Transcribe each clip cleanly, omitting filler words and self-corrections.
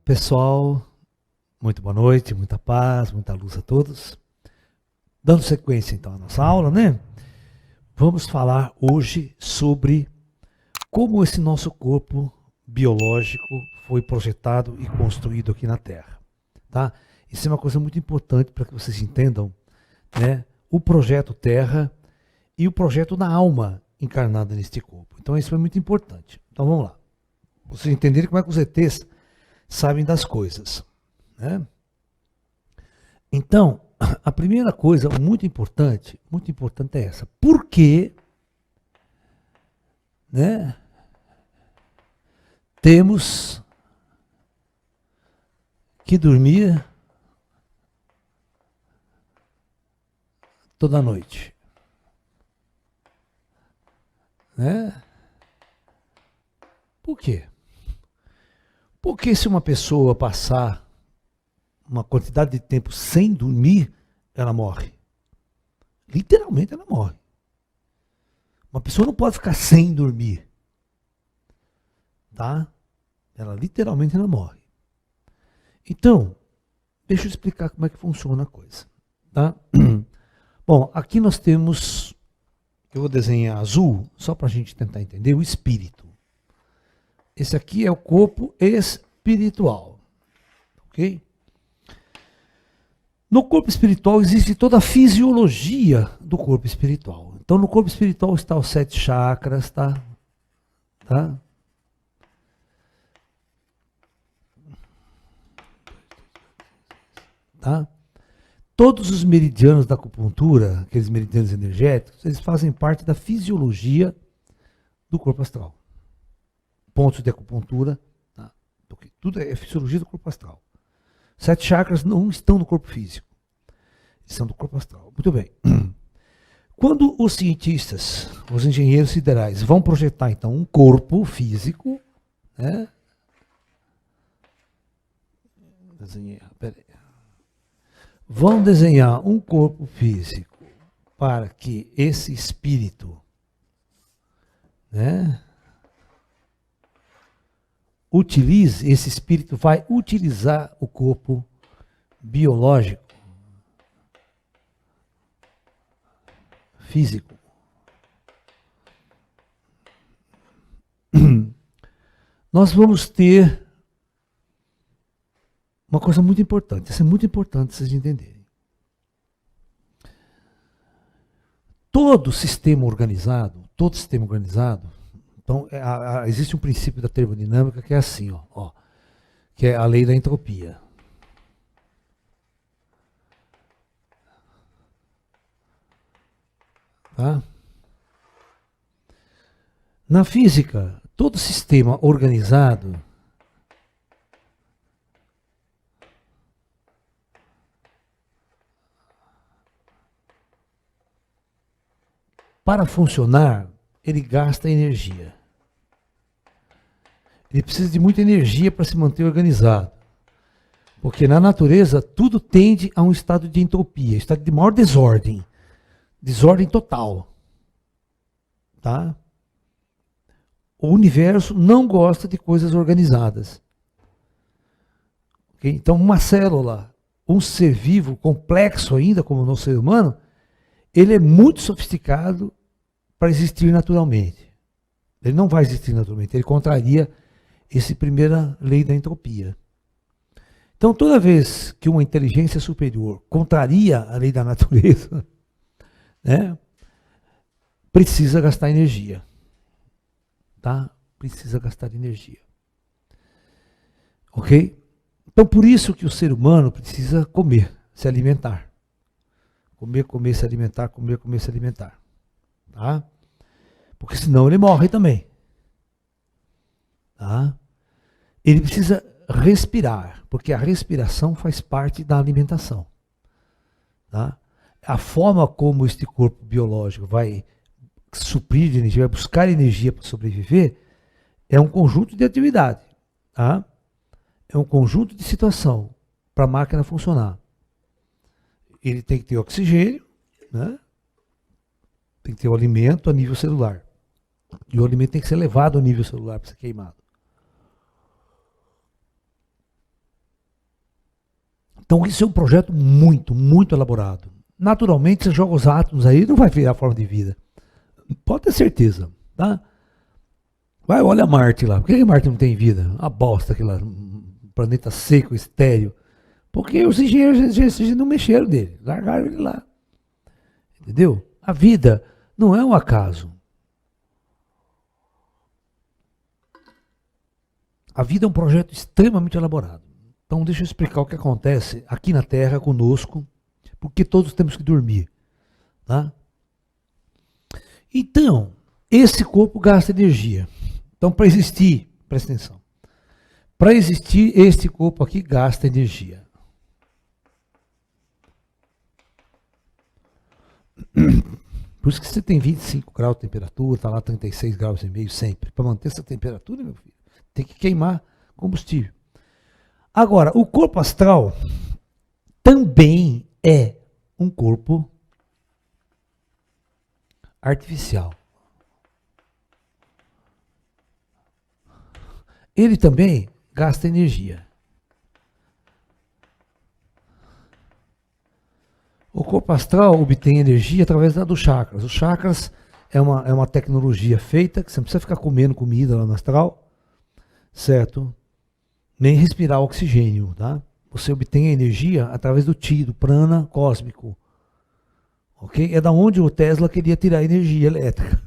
Pessoal, muito boa noite, muita paz, muita luz a todos. Dando sequência então à nossa aula, né? Vamos falar hoje sobre como esse nosso corpo biológico foi projetado e construído aqui na Terra, tá? Isso é uma coisa muito importante para que vocês entendam, né? O projeto Terra e o projeto da alma encarnada neste corpo. Então isso é muito importante. Então vamos lá. Vocês entenderem como é que os ETs sabem das coisas, né? Então, a primeira coisa muito importante é essa. Por que, né, temos que dormir toda noite, né? Por quê? Porque se uma pessoa passar uma quantidade de tempo sem dormir, ela morre. Literalmente ela morre. Uma pessoa não pode ficar sem dormir, tá? Ela literalmente ela morre. Então, deixa eu explicar como é que funciona a coisa, tá? Bom, aqui nós temos, eu vou desenhar azul, só para a gente tentar entender, o espírito. Esse aqui é o corpo espiritual, ok? No corpo espiritual existe toda a fisiologia do corpo espiritual. Então no corpo espiritual está os 7 chakras, tá? Todos os meridianos da acupuntura, aqueles meridianos energéticos, eles fazem parte da fisiologia do corpo astral. Pontos de acupuntura, tá? Porque tudo é fisiologia do corpo astral. 7 chakras não estão no corpo físico, eles são do corpo astral. Muito bem. Quando os cientistas, os engenheiros siderais, vão projetar então um corpo físico, né? Vão desenhar um corpo físico para que esse espírito, né, utilize, esse espírito vai utilizar o corpo biológico, físico. Nós vamos ter uma coisa muito importante, isso é muito importante vocês entenderem. Todo sistema organizado, então existe um princípio da termodinâmica que é assim, ó, que é a lei da entropia. Tá? Na física, todo sistema organizado para funcionar, ele gasta energia. Ele precisa de muita energia para se manter organizado. Porque na natureza, tudo tende a um estado de entropia, estado de maior desordem. Desordem total. Tá? O universo não gosta de coisas organizadas. Okay? Então, uma célula, um ser vivo, complexo ainda, como o nosso ser humano, ele é muito sofisticado para existir naturalmente. Ele não vai existir naturalmente, ele contraria essa primeira lei da entropia. Então, toda vez que uma inteligência superior contraria a lei da natureza, né, precisa gastar energia. Tá? Precisa gastar energia. Ok? Então, por isso que o ser humano precisa comer, se alimentar. Comer, se alimentar, comer, se alimentar. Tá? Porque senão ele morre também. Tá? Ele precisa respirar, porque a respiração faz parte da alimentação. Tá? A forma como este corpo biológico vai suprir de energia, vai buscar energia para sobreviver, é um conjunto de atividade. Tá? É um conjunto de situação para a máquina funcionar. Ele tem que ter oxigênio, né? Tem que ter o alimento a nível celular. E o alimento tem que ser levado a nível celular para ser queimado. Então isso é um projeto muito, muito elaborado. Naturalmente, você joga os átomos aí, não vai virar forma de vida. Pode ter certeza, tá? Vai, olha Marte lá. Por que Marte não tem vida? A bosta aquilo lá. Um planeta seco, estéreo. Porque os engenheiros não mexeram nele. Largaram ele lá. Entendeu? A vida não é um acaso. A vida é um projeto extremamente elaborado. Então deixa eu explicar o que acontece aqui na Terra conosco, porque todos temos que dormir. Tá? Então, esse corpo gasta energia. Então, para existir, presta atenção, para existir, este corpo aqui gasta energia. Por isso que você tem 25 graus de temperatura, está lá 36 graus e meio sempre. Para manter essa temperatura, meu filho, tem que queimar combustível. Agora, o corpo astral também é um corpo artificial. Ele também gasta energia. O corpo astral obtém energia através dos chakras. Os chakras é uma tecnologia feita que você não precisa ficar comendo comida lá no astral, certo? Nem respirar oxigênio, tá? Você obtém energia através do Chi, do prana cósmico. Ok? É da onde o Tesla queria tirar energia elétrica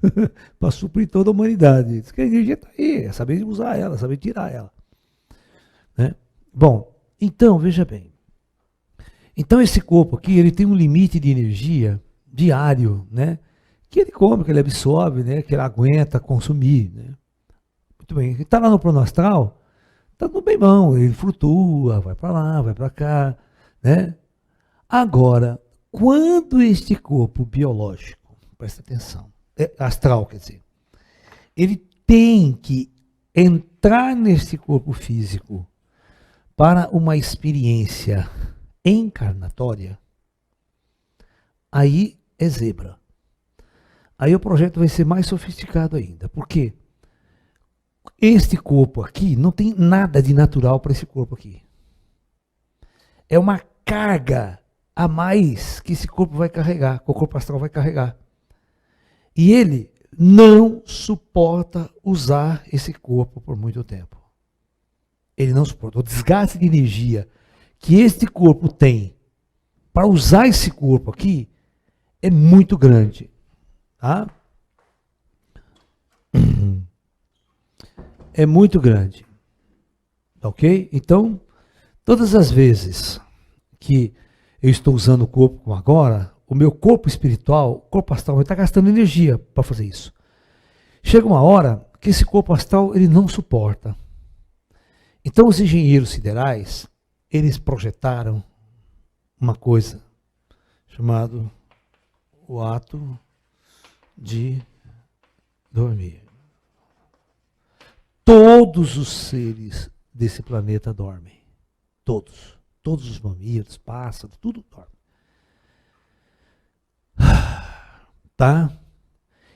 para suprir toda a humanidade. Diz que a energia está aí, é saber usar ela, saber tirar ela. Né? Bom, então, veja bem. Então esse corpo aqui, ele tem um limite de energia diário, né? Que ele come, que ele absorve, né? Que ele aguenta consumir, né? Muito bem. Ele está lá no plano astral, está no bem bom, ele flutua, vai para lá, vai para cá, né? Agora, quando este corpo biológico, presta atenção, astral, quer dizer, ele tem que entrar nesse corpo físico para uma experiência encarnatória, aí é zebra. Aí o projeto vai ser mais sofisticado ainda. Por quê? Este corpo aqui não tem nada de natural para esse corpo aqui. É uma carga a mais que esse corpo vai carregar, que o corpo astral vai carregar. E ele não suporta usar esse corpo por muito tempo. Ele não suporta. O desgaste de energia que este corpo tem para usar esse corpo aqui é muito grande. Tá? É muito grande. Ok? Então, todas as vezes que eu estou usando o corpo como agora, o meu corpo espiritual, o corpo astral, vai estar gastando energia para fazer isso. Chega uma hora que esse corpo astral ele não suporta. Então os engenheiros siderais, eles projetaram uma coisa chamado o ato de dormir. Todos os seres desse planeta dormem. Todos. Todos os mamíferos, pássaros, tudo dorme. Tá?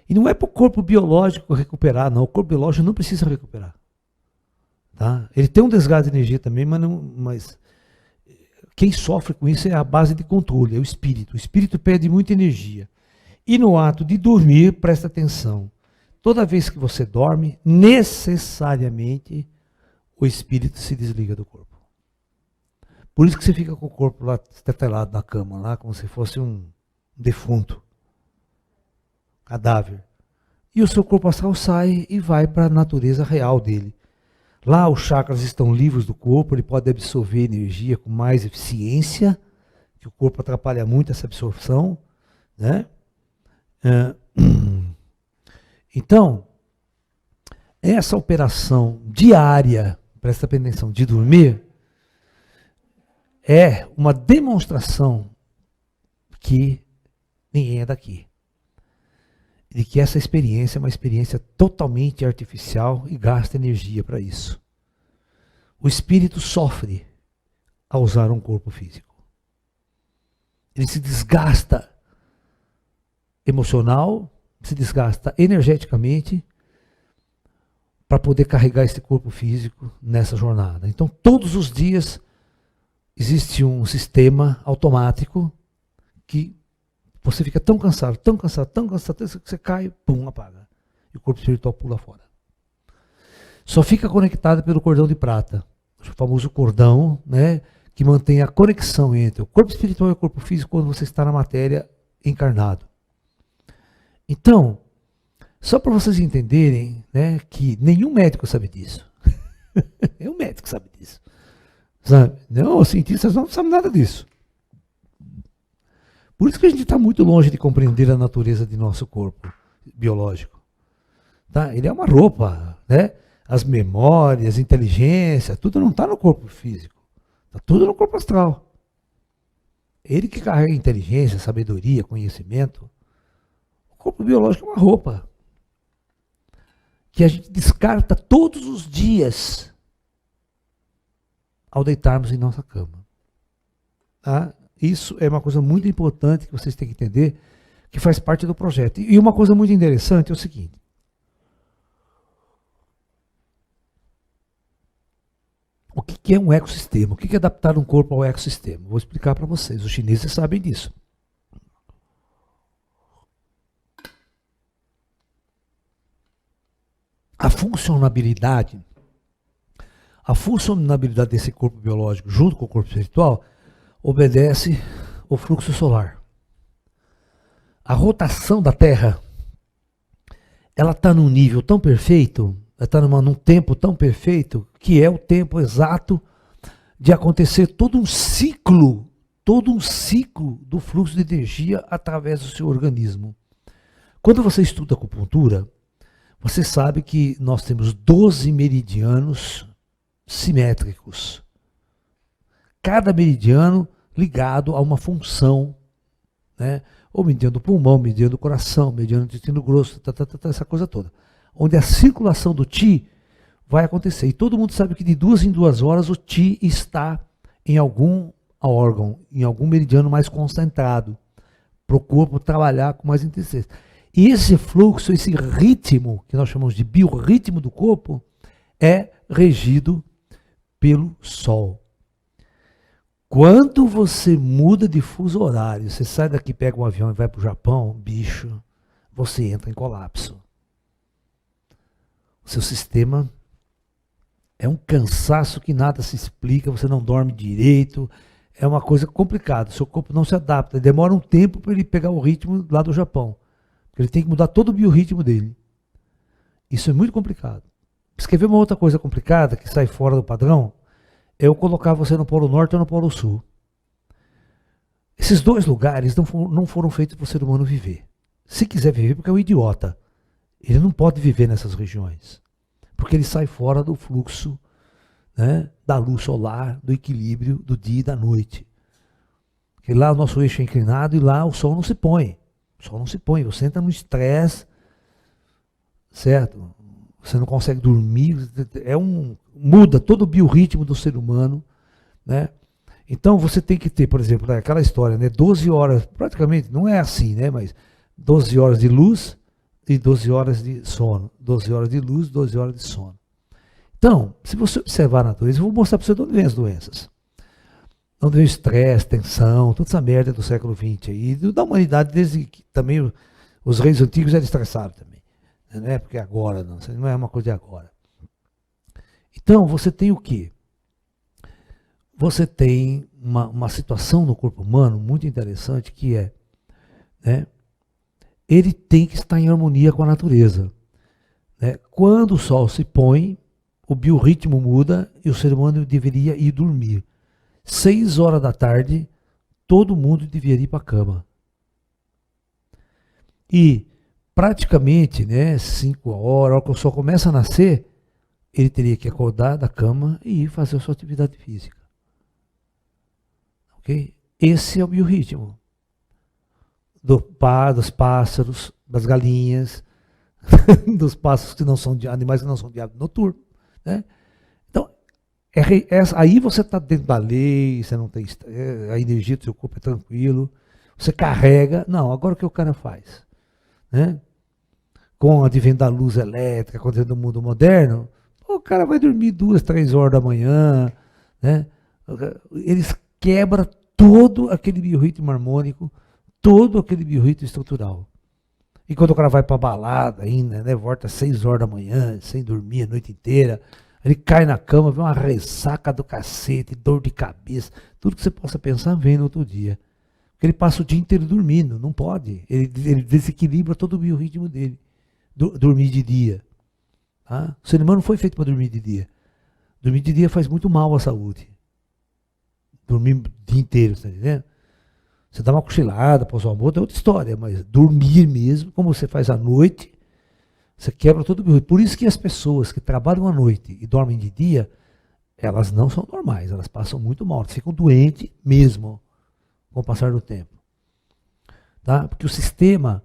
E não é para o corpo biológico recuperar, não. O corpo biológico não precisa recuperar. Tá? Ele tem um desgaste de energia também, mas quem sofre com isso é a base de controle, é o espírito. O espírito perde muita energia. E no ato de dormir, presta atenção. Toda vez que você dorme, necessariamente o espírito se desliga do corpo. Por isso que você fica com o corpo lá estatelado na cama, lá, como se fosse um defunto, cadáver. E o seu corpo astral sai e vai para a natureza real dele. Lá os chakras estão livres do corpo, ele pode absorver energia com mais eficiência, que o corpo atrapalha muito essa absorção, né? Então, essa operação diária, presta atenção, de dormir, é uma demonstração que ninguém é daqui. De que essa experiência é uma experiência totalmente artificial e gasta energia para isso. O espírito sofre ao usar um corpo físico. Ele se desgasta emocional, se desgasta energeticamente para poder carregar esse corpo físico nessa jornada. Então, todos os dias existe um sistema automático que você fica tão cansado, tão cansado, tão cansado, que você cai, pum, apaga. E o corpo espiritual pula fora. Só fica conectado pelo cordão de prata, o famoso cordão, né, que mantém a conexão entre o corpo espiritual e o corpo físico quando você está na matéria encarnado. Então, só para vocês entenderem, né, que nenhum médico sabe disso. Nenhum médico sabe disso. Sabe? Não, os cientistas não sabem nada disso. Por isso que a gente está muito longe de compreender a natureza de nosso corpo biológico. Tá? Ele é uma roupa, né? As memórias, a inteligência, tudo não está no corpo físico. Está tudo no corpo astral. Ele que carrega inteligência, sabedoria, conhecimento. O corpo biológico é uma roupa que a gente descarta todos os dias ao deitarmos em nossa cama. Tá? Isso é uma coisa muito importante que vocês têm que entender, que faz parte do projeto. E uma coisa muito interessante é o seguinte. O que é um ecossistema? O que é adaptar um corpo ao ecossistema? Vou explicar para vocês. Os chineses sabem disso. A funcionalidade desse corpo biológico junto com o corpo espiritual obedece ao fluxo solar. A rotação da Terra, ela está num nível tão perfeito, ela está num tempo tão perfeito, que é o tempo exato de acontecer todo um ciclo do fluxo de energia através do seu organismo. Quando você estuda acupuntura, você sabe que nós temos 12 meridianos simétricos. Cada meridiano ligado a uma função, né? Ou meridiano do pulmão, meridiano do coração, meridiano do intestino grosso, essa coisa toda. Onde a circulação do Qi vai acontecer. E todo mundo sabe que de 2 em 2 horas o Qi está em algum órgão, em algum meridiano mais concentrado, para o corpo trabalhar com mais intensidade. E esse fluxo, esse ritmo, que nós chamamos de biorritmo do corpo, é regido pelo Sol. Quando você muda de fuso horário, você sai daqui, pega um avião e vai para o Japão, bicho, você entra em colapso. O seu sistema é um cansaço que nada se explica, você não dorme direito, é uma coisa complicada, seu corpo não se adapta, demora um tempo para ele pegar o ritmo lá do Japão. Ele tem que mudar todo o biorritmo dele. Isso é muito complicado. Você quer ver uma outra coisa complicada que sai fora do padrão? É eu colocar você no Polo Norte ou no Polo Sul. Esses dois lugares não foram feitos para o ser humano viver. Se quiser viver, porque é um idiota. Ele não pode viver nessas regiões. Porque ele sai fora do fluxo, né, da luz solar, do equilíbrio do dia e da noite. Porque lá o nosso eixo é inclinado e lá o sol não se põe. O sol não se põe, você entra no estresse, certo? Você não consegue dormir, muda todo o biorritmo do ser humano, né? Então você tem que ter, por exemplo, aquela história, né? 12 horas, praticamente, não é assim, né? Mas 12 horas de luz e 12 horas de sono. 12 horas de luz, 12 horas de sono. Então, se você observar a natureza, eu vou mostrar para você de onde vem as doenças. Onde vem o estresse, tensão, toda essa merda do século XX aí, da humanidade, desde que também os reis antigos eram estressados também. Não é porque agora, não é uma coisa de agora. Então, você tem o quê? Você tem uma situação no corpo humano muito interessante que é, né, ele tem que estar em harmonia com a natureza. Né? Quando o sol se põe, o biorritmo muda e o ser humano deveria ir dormir. 6 horas da tarde, todo mundo deveria ir para a cama. E praticamente, né, 5 horas, a hora que o sol começa a nascer, ele teria que acordar da cama e ir fazer a sua atividade física. Ok? Esse é o biorritmo dos pássaros, das galinhas, dos pássaros que não são de animais que não são de hábito noturno, né? Então, aí você está dentro da lei, você não tem a energia do seu corpo é tranquilo, você carrega. Não, agora o que o cara faz? Né? Com o advento da luz elétrica, com o advento do mundo moderno, o cara vai dormir 2, 3 horas da manhã, né? Eles quebra todo aquele biorritmo harmônico, todo aquele biorritmo estrutural. E quando o cara vai para balada ainda, né, volta às 6 horas da manhã, sem dormir a noite inteira, ele cai na cama, vê uma ressaca do cacete, dor de cabeça, tudo que você possa pensar vem no outro dia. Porque ele passa o dia inteiro dormindo, não pode. Ele desequilibra todo o biorritmo dele. Dormir de dia. Tá? O ser humano não foi feito para dormir de dia. Dormir de dia faz muito mal à saúde. Dormir o dia inteiro, tá entendendo? Você dá uma cochilada após o almoço, é outra história, mas dormir mesmo, como você faz à noite, você quebra todo o biorritmo. Por isso que as pessoas que trabalham à noite e dormem de dia, elas não são normais, elas passam muito mal, elas ficam doentes mesmo com o passar do tempo. Tá? Porque o sistema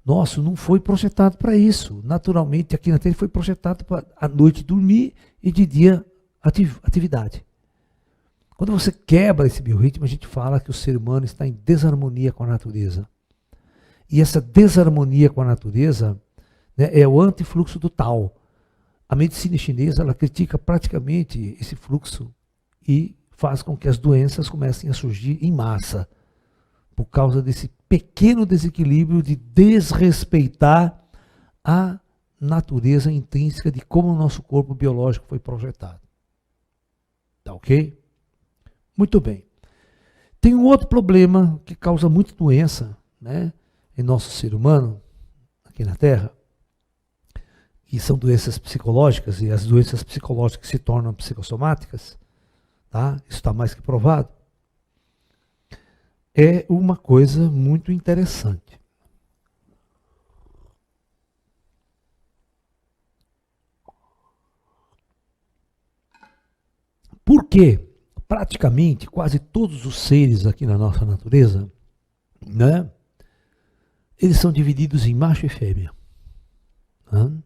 nosso não foi projetado para isso. Naturalmente, aqui na Terra foi projetado para à noite dormir e de dia atividade. Quando você quebra esse biorritmo, a gente fala que o ser humano está em desarmonia com a natureza. E essa desarmonia com a natureza, né, é o antifluxo do Tao. A medicina chinesa, ela critica praticamente esse fluxo e faz com que as doenças comecem a surgir em massa, por causa desse pequeno desequilíbrio de desrespeitar a natureza intrínseca de como o nosso corpo biológico foi projetado. Tá ok? Muito bem. Tem um outro problema que causa muita doença, né, em nosso ser humano, aqui na Terra, que são doenças psicológicas, e as doenças psicológicas se tornam psicossomáticas, tá? Isso está mais que provado. É uma coisa muito interessante. Por quê? Praticamente quase todos os seres aqui na nossa natureza, né, eles são divididos em macho e fêmea. Né?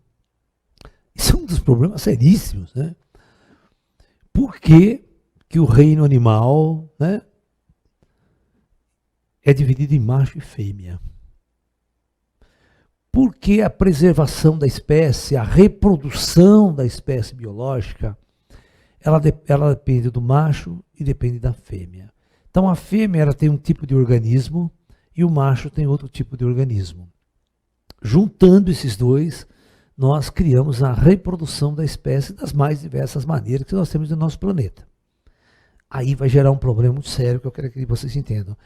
Isso é um dos problemas seríssimos. Né? Por que o reino animal, né, é dividido em macho e fêmea? Porque a preservação da espécie, a reprodução da espécie biológica, ela depende do macho e depende da fêmea. Então a fêmea ela tem um tipo de organismo e o macho tem outro tipo de organismo. Juntando esses dois, nós criamos a reprodução da espécie das mais diversas maneiras que nós temos no nosso planeta. Aí vai gerar um problema muito sério que eu quero que vocês entendam.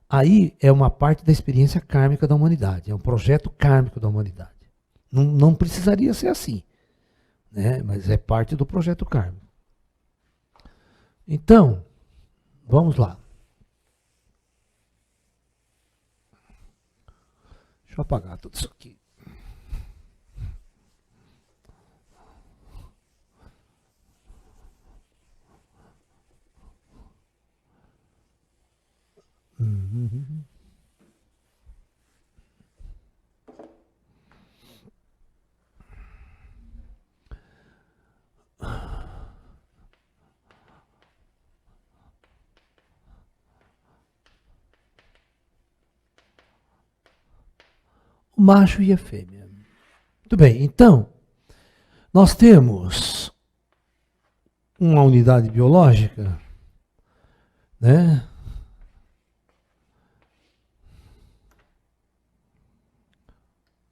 Aí é uma parte da experiência kármica da humanidade, é um projeto kármico da humanidade. Não precisaria ser assim, né? Mas é parte do projeto kármico. Então, vamos lá. Deixa eu apagar tudo isso aqui. O macho e a fêmea. Muito bem, então, nós temos uma unidade biológica, né?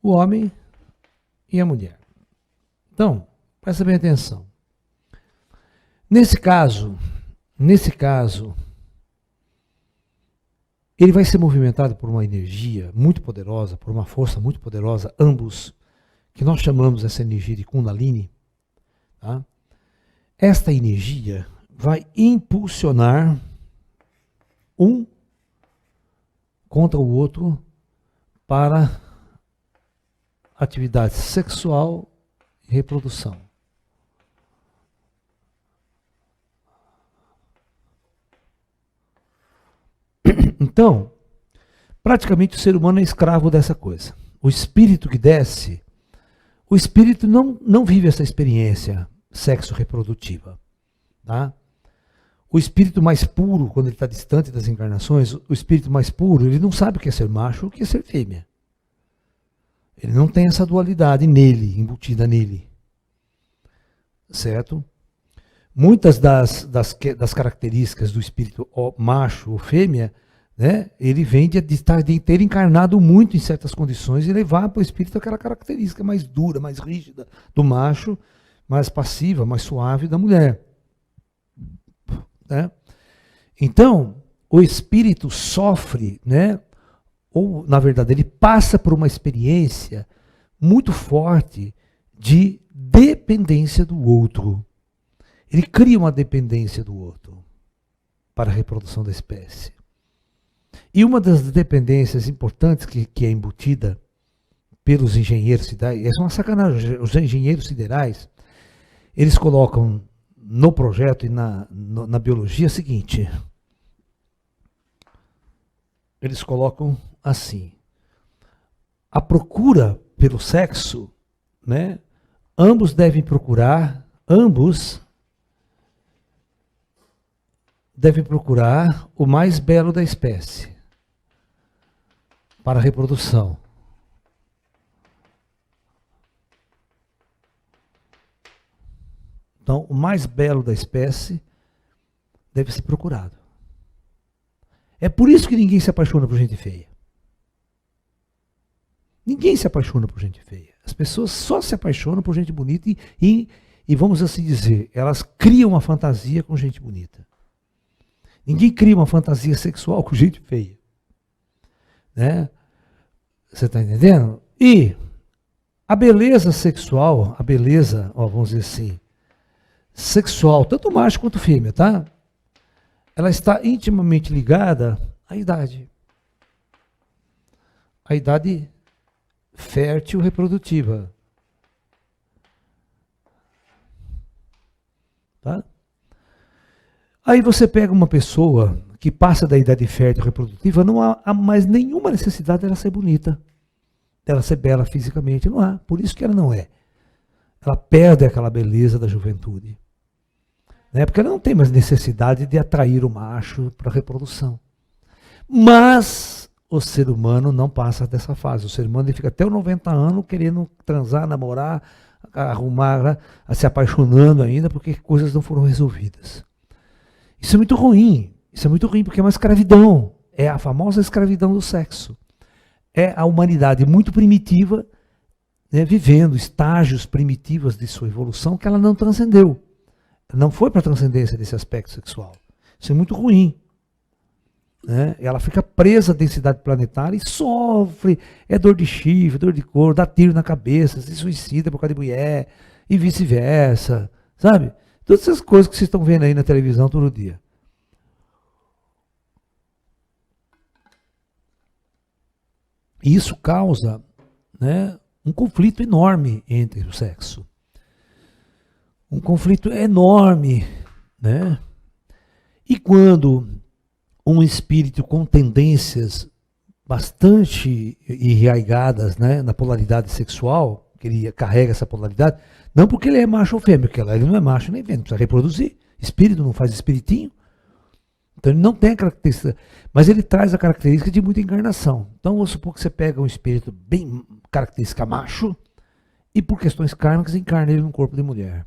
O homem e a mulher. Então, presta bem atenção. Nesse caso, ele vai ser movimentado por uma energia muito poderosa, por uma força muito poderosa, ambos, que nós chamamos essa energia de Kundalini. Tá? Esta energia vai impulsionar um contra o outro para atividade sexual e reprodução. Então, praticamente o ser humano é escravo dessa coisa. O espírito que desce, o espírito não vive essa experiência sexo-reprodutiva. Tá? O espírito mais puro, quando ele está distante das encarnações, o espírito mais puro, ele não sabe o que é ser macho ou o que é ser fêmea. Ele não tem essa dualidade nele, embutida nele. Certo? Muitas das características do espírito macho ou fêmea, né, ele vem de ter encarnado muito em certas condições e levar para o espírito aquela característica mais dura, mais rígida do macho, mais passiva, mais suave da mulher. Né? Então, o espírito sofre, né, ou na verdade ele passa por uma experiência muito forte de dependência do outro. Ele cria uma dependência do outro para a reprodução da espécie. E uma das dependências importantes que é embutida pelos engenheiros siderais, essa é uma sacanagem, os engenheiros siderais, eles colocam no projeto e na biologia o seguinte, eles colocam assim, a procura pelo sexo, né, ambos devem procurar o mais belo da espécie para a reprodução. Então, o mais belo da espécie deve ser procurado. É por isso que ninguém se apaixona por gente feia. Ninguém se apaixona por gente feia. As pessoas só se apaixonam por gente bonita e vamos assim dizer, elas criam uma fantasia com gente bonita. Ninguém cria uma fantasia sexual com gente feia. Né? Você está entendendo? E a beleza sexual, a beleza, vamos dizer assim, sexual, tanto macho quanto fêmea, tá? Ela está intimamente ligada à idade. A idade fértil reprodutiva. Tá? Aí você pega uma pessoa que passa da idade fértil reprodutiva, não há mais nenhuma necessidade dela ser bonita, dela ser bela fisicamente, não há. Por isso que ela não é. Ela perde aquela beleza da juventude. Né? Porque ela não tem mais necessidade de atrair o macho para a reprodução. Mas o ser humano não passa dessa fase. O ser humano ele fica até os 90 anos querendo transar, namorar, arrumar, se apaixonando ainda, porque coisas não foram resolvidas. Isso é muito ruim. Isso é muito ruim porque é uma escravidão. É a famosa escravidão do sexo. É a humanidade muito primitiva, né, vivendo estágios primitivos de sua evolução que ela não transcendeu. Não foi para a transcendência desse aspecto sexual. Isso é muito ruim. Né? Ela fica presa à densidade planetária e sofre. É dor de chifre, dor de couro, dá tiro na cabeça, se suicida por causa de mulher e vice-versa. Sabe? Todas essas coisas que vocês estão vendo aí na televisão todo dia. E isso causa, né, um conflito enorme entre o sexo. Um conflito enorme, né? E quando um espírito com tendências bastante enraigadas, né, na polaridade sexual, que ele carrega essa polaridade, não porque ele é macho ou fêmea, porque ele não é macho nem fêmea, precisa reproduzir. Espírito não faz espiritinho. Então ele não tem a característica, mas ele traz a característica de muita encarnação. Então vamos supor que você pega um espírito bem característica macho e por questões kármicas encarna ele num corpo de mulher.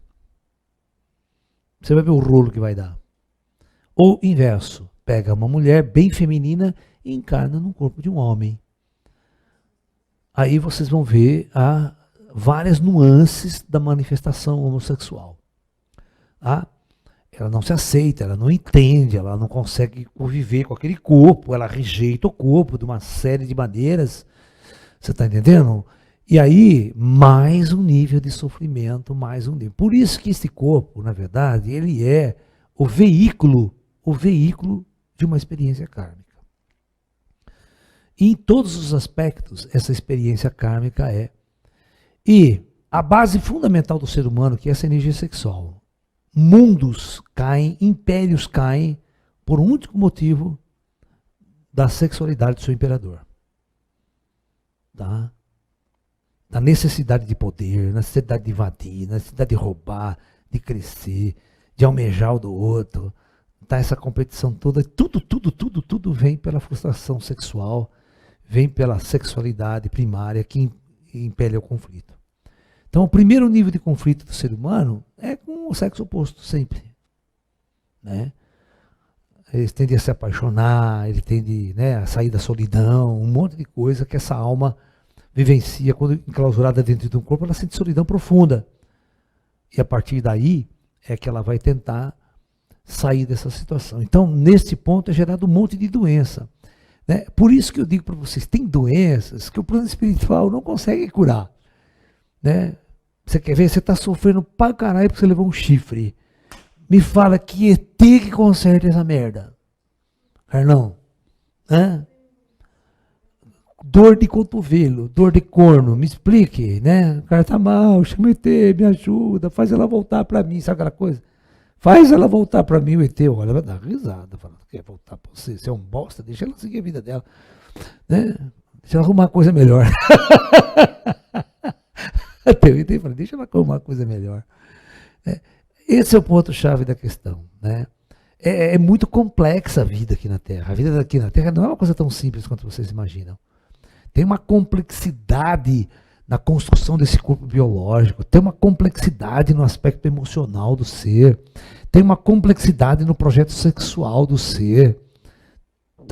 Você vai ver o rolo que vai dar. Ou inverso, pega uma mulher bem feminina e encarna num corpo de um homem. Aí vocês vão ver várias nuances da manifestação homossexual. Ela não se aceita, ela não entende, ela não consegue conviver com aquele corpo, ela rejeita o corpo de uma série de maneiras. Você está entendendo? E aí, mais um nível de sofrimento, mais um nível. Por isso que esse corpo, na verdade, ele é o veículo de uma experiência kármica. E em todos os aspectos, essa experiência kármica é. E a base fundamental do ser humano, que é essa energia sexual. Mundos caem, impérios caem, por um único motivo da sexualidade do seu imperador. Tá? Da necessidade de poder, na necessidade de invadir, na necessidade de roubar, de crescer, de almejar o do outro. Tá? Essa competição toda, tudo vem pela frustração sexual, vem pela sexualidade primária que impele ao conflito. Então, o primeiro nível de conflito do ser humano é com o sexo oposto, sempre. né? Eles tendem a se apaixonar, ele tende, né, a sair da solidão, um monte de coisa que essa alma vivencia quando enclausurada dentro de um corpo, ela sente solidão profunda. E a partir daí é que ela vai tentar sair dessa situação. Então, nesse ponto é gerado um monte de doença, né? Por isso que eu digo para vocês, tem doenças que o plano espiritual não consegue curar, né? Você quer ver? Você está sofrendo pra caralho porque você levou um chifre. Me fala que ET que conserta essa merda. Carlão. Hã? Dor de cotovelo, dor de corno, me explique, né? O cara tá mal, chama o ET, me ajuda, faz ela voltar pra mim, sabe aquela coisa? Faz ela voltar pra mim, o ET olha, vai dar risada, falando, quer voltar pra você, você é um bosta, deixa ela seguir a vida dela, né? Deixa ela arrumar uma coisa melhor. Até o ET fala, deixa ela arrumar uma coisa melhor. Esse é o ponto-chave da questão, né? É muito complexa a vida aqui na Terra. A vida aqui na Terra não é uma coisa tão simples quanto vocês imaginam. Tem uma complexidade na construção desse corpo biológico, tem uma complexidade no aspecto emocional do ser, tem uma complexidade no projeto sexual do ser.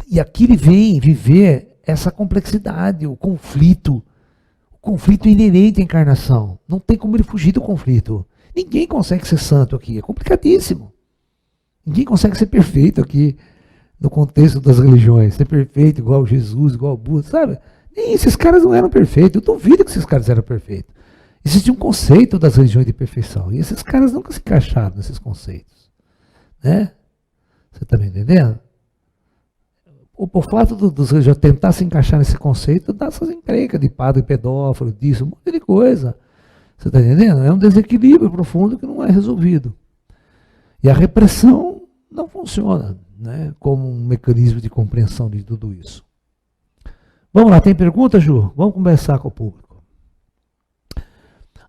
E aqui ele vem viver essa complexidade, o conflito inerente à encarnação. Não tem como ele fugir do conflito. Ninguém consegue ser santo aqui, é complicadíssimo. Ninguém consegue ser perfeito aqui, no contexto das religiões. Ser perfeito igual Jesus, igual Buda, sabe? Nem esses caras não eram perfeitos. Eu duvido que esses caras eram perfeitos. Existe um conceito das religiões de perfeição. E esses caras nunca se encaixaram nesses conceitos. Né? Você está me entendendo? O fato dos religiosos tentar se encaixar nesse conceito dá essas encrencas de padre pedófilo, disso, um monte de coisa. Você está entendendo? É um desequilíbrio profundo que não é resolvido. E a repressão não funciona, né, como um mecanismo de compreensão de tudo isso. Vamos lá, tem pergunta, Ju? Vamos conversar com o público.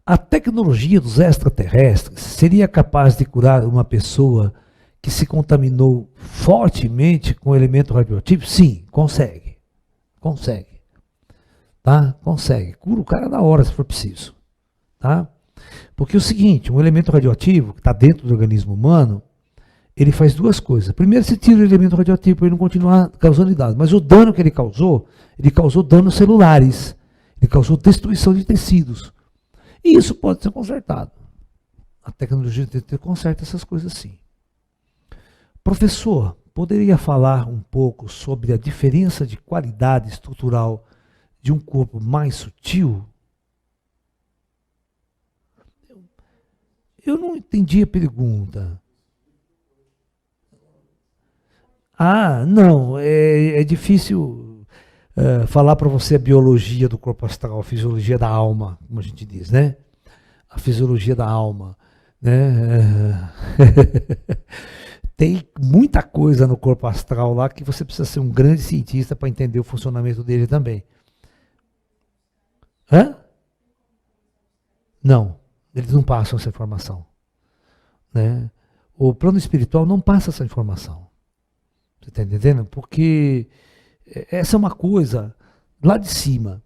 A tecnologia dos extraterrestres seria capaz de curar uma pessoa que se contaminou fortemente com elemento radioativo? Sim, consegue. Consegue. Tá? Consegue. Cura o cara na hora, se for preciso. Tá? Porque é o seguinte, um elemento radioativo que está dentro do organismo humano, ele faz duas coisas. Primeiro, você tira o elemento radioativo para ele não continuar causando danos. Mas o dano que ele causou danos celulares. Ele causou destruição de tecidos. E isso pode ser consertado. A tecnologia conserta essas coisas sim. Professor, poderia falar um pouco sobre a diferença de qualidade estrutural de um corpo mais sutil? Eu não entendi a pergunta. Ah, não, é difícil falar para você a biologia do corpo astral, a fisiologia da alma, como a gente diz, né? A fisiologia da alma, né? Tem muita coisa no corpo astral lá que você precisa ser um grande cientista para entender o funcionamento dele também. Hã? Não, eles não passam essa informação. Né? O plano espiritual não passa essa informação. Você está entendendo? Porque essa é uma coisa lá de cima.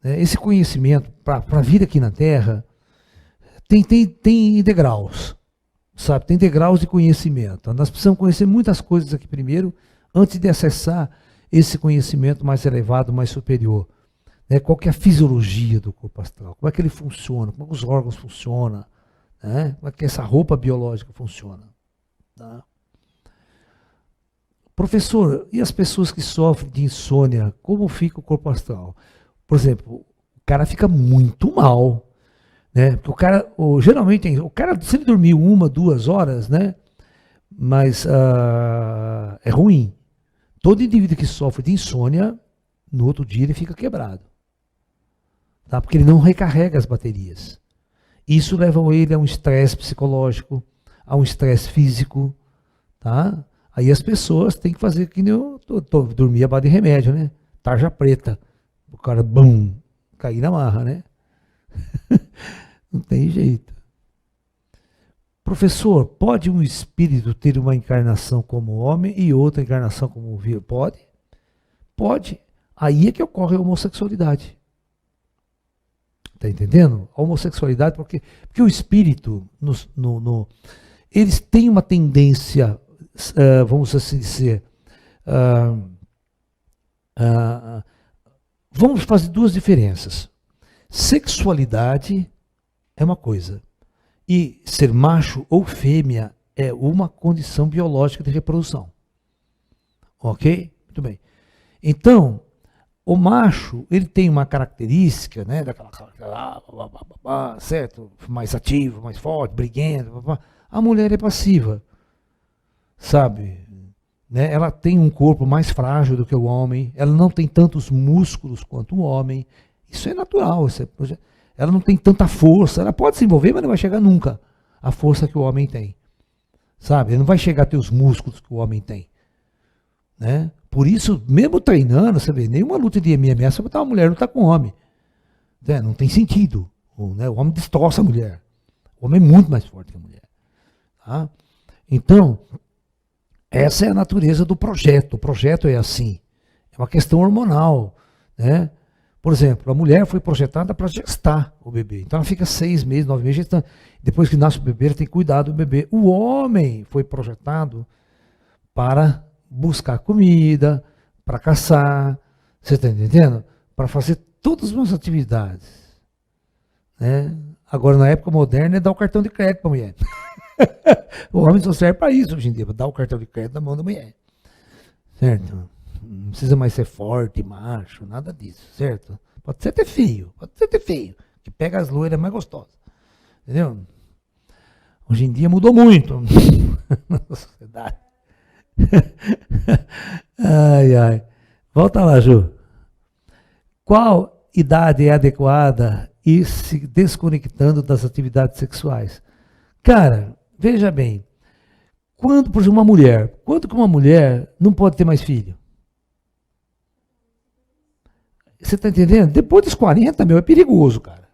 Né? Esse conhecimento, para vir aqui na Terra, tem degraus. Sabe? Tem degraus de conhecimento. Nós precisamos conhecer muitas coisas aqui primeiro, antes de acessar esse conhecimento mais elevado, mais superior. Né? Qual que é a fisiologia do corpo astral? Como é que ele funciona? Como é que os órgãos funcionam? Né? Como é que essa roupa biológica funciona? Tá? Professor, e as pessoas que sofrem de insônia, como fica o corpo astral? Por exemplo, o cara fica muito mal. Né? Porque o cara, geralmente, o cara, se ele dormir 1, 2 horas, né? Mas é ruim. Todo indivíduo que sofre de insônia, no outro dia ele fica quebrado. Tá? Porque ele não recarrega as baterias. Isso leva ele a um estresse psicológico, a um estresse físico. Tá? Aí as pessoas têm que fazer que nem eu dormir a base de remédio, né? Tarja preta. O cara, bum, cair na marra, né? Não tem jeito. Professor, pode um espírito ter uma encarnação como homem e outra encarnação como mulher? Pode? Pode. Aí é que ocorre a homossexualidade. Está entendendo? A homossexualidade, porque o espírito, eles têm uma tendência, vamos assim dizer, vamos fazer duas diferenças. Sexualidade é uma coisa, e ser macho ou fêmea é uma condição biológica de reprodução. Ok? Muito bem. Então, o macho, ele tem uma característica, né, certo? Mais ativo, mais forte, briguento. A mulher é passiva, sabe? Né? Ela tem um corpo mais frágil do que o homem, ela não tem tantos músculos quanto o homem. Isso é natural. Ela não tem tanta força, ela pode se envolver, mas não vai chegar nunca à força que o homem tem. Sabe? Ele não vai chegar a ter os músculos que o homem tem. Né? Por isso, mesmo treinando, você vê, nenhuma luta de MMA você botar uma mulher lutar com um homem. Né? Não tem sentido. Né? O homem destroça a mulher. O homem é muito mais forte que a mulher. Tá? Então, essa é a natureza do projeto. O projeto é assim. É uma questão hormonal. Né? Por exemplo, a mulher foi projetada para gestar o bebê. Então ela fica 6 meses, 9 meses gestando. Depois que nasce o bebê, ela tem que cuidar do bebê. O homem foi projetado para buscar comida, para caçar, você está entendendo? Para fazer todas as atividades. Né? Agora, na época moderna, é dar o cartão de crédito para a mulher. O homem só serve para isso hoje em dia, para dar o cartão de crédito na mão da mulher. Certo? Não precisa mais ser forte, macho, nada disso, certo? Pode ser até feio, que pega as loiras mais gostosas. Entendeu? Hoje em dia mudou muito na sociedade. Ai, ai. Volta lá, Ju. Qual idade é adequada ir se desconectando das atividades sexuais? Cara, veja bem. Quando, por exemplo, quando que uma mulher não pode ter mais filho? Você está entendendo? Depois dos 40, é perigoso, cara.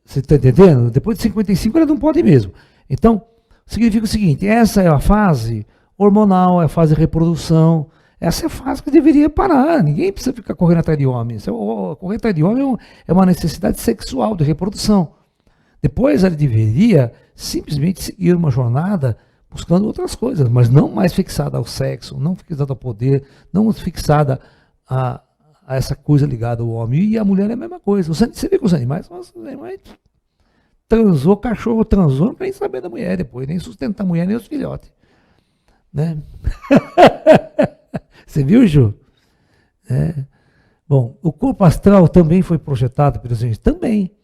Você está entendendo? Depois de 55, ela não pode mesmo. Então, significa o seguinte, essa é a fase hormonal, é a fase de reprodução, essa é a fase que deveria parar, ninguém precisa ficar correndo atrás de homem, correr atrás de homem é uma necessidade sexual, de reprodução. Depois ela deveria simplesmente seguir uma jornada buscando outras coisas, mas não mais fixada ao sexo, não fixada ao poder, não fixada a essa coisa ligada ao homem. E a mulher é a mesma coisa. Você vê que os animais transou, cachorro transou, não quer nem saber da mulher depois, nem sustentar a mulher, nem os filhotes. Né? Você viu, Ju? Bom, o corpo astral também foi projetado pelos engenheiros. Também.